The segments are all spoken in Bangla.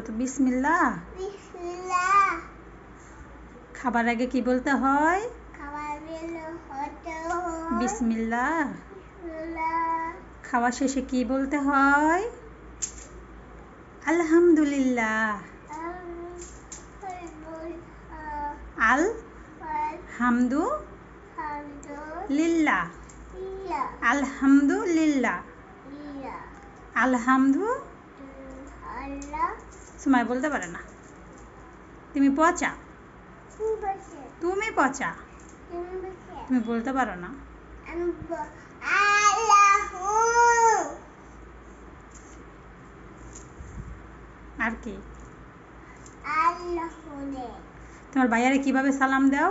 তো বিসমিল্লাহ। বিসমিল্লাহ। খাবার আগে কি বলতে হয়? খাবার হতে হয় বিসমিল্লাহ। বিসমিল্লাহ। খাওয়া শেষে কি বলতে হয়? আলহামদুলিল্লাহ। আল হামদু লিল্লাহ। আলহামদুলিল্লাহ। আলহামদু সময় বলতে পারে না। তুমি পচা। তুমি পচা। তুমি বলতে পারো না। আর কি? তোমার ভাইয়ারে কিভাবে সালাম দাও?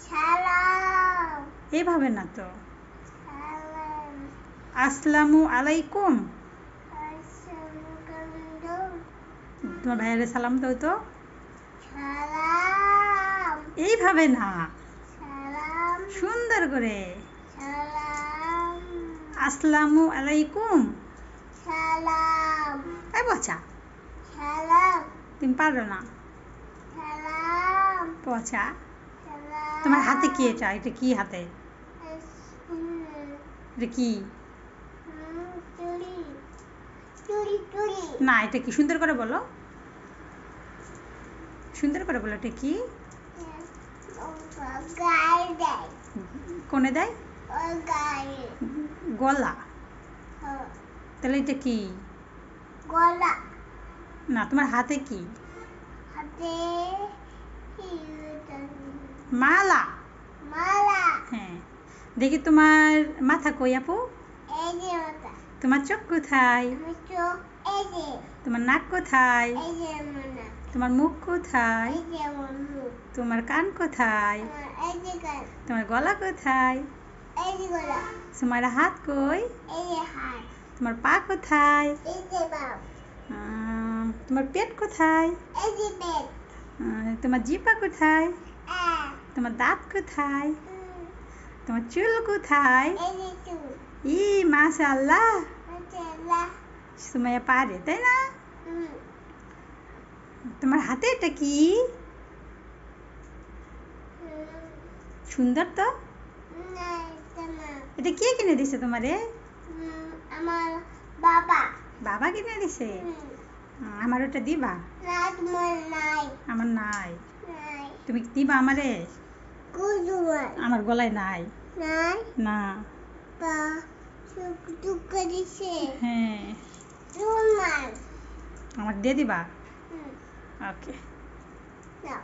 সালাম। এইভাবে না তো। আসসালামু আলাইকুম। তোমার ভাইয়ারে সালাম দাও তো। সালাম। এইভাবে না, সালাম। সুন্দর করে। সালাম। আসসালামু আলাইকুম। সালাম। এই পচা। সালাম। তুমি পারো না। সালাম। পচা। সালাম। তোমার হাতে কি এটা? এটা কি হাতে? এটা কি? চুড়ি। চুড়ি চুড়ি। না, এটা কি? সুন্দর করে বলো। সুন্দর করে বলো, এটা কি? গায়ে দেয়। কোনে দেয়? গায়ে। গলা। তাহলে এটা কি? গলা। না, তোমার হাতে কি? হাতে মালা। মালা। হ্যাঁ। দেখি তোমার মাথা কই আপু? এই যে মাথা। তোমার চোখ কোথায়? আমার চোখ এই যে। তোমার নাক কোথায়? এই যে আমার নাক। তোমার মুখ কোথায়? এই যে আমার মুখ। তোমার কান কোথায়? আমার এই যে কান। তোমার গলা কোথায়? এই যে গলা। তোমার হাত কই? এই যে হাত। তোমার পা কোথায়? এই যে পা। তোমার পেট কোথায়? এই যে পেট। তোমার জিহ্বা কোথায়? তোমার দাঁত কোথায়? তোমার চুল কোথায়? এই যে চুল। ই মাশাআল্লাহ। মাশাআল্লাহ। সুমাইয়া পারে, তাই না? তোমার হাতে এটা কি? সুন্দর তো। না, এটা না। এটা কে কিনে দিছে তোমারে? আমার বাবা। বাবা কিনে দিছে? আমার ওটা দিবা? না, তোমার নাই। আমার নাই। নাই। তুমি দিবা আমারে? কুজুয়ার। আমার গলায় নাই। নাই। না। পা টুক করেছে। হ্যাঁ। তোমার। আমাকে দিয়ে দিবা? ওকে। নাও।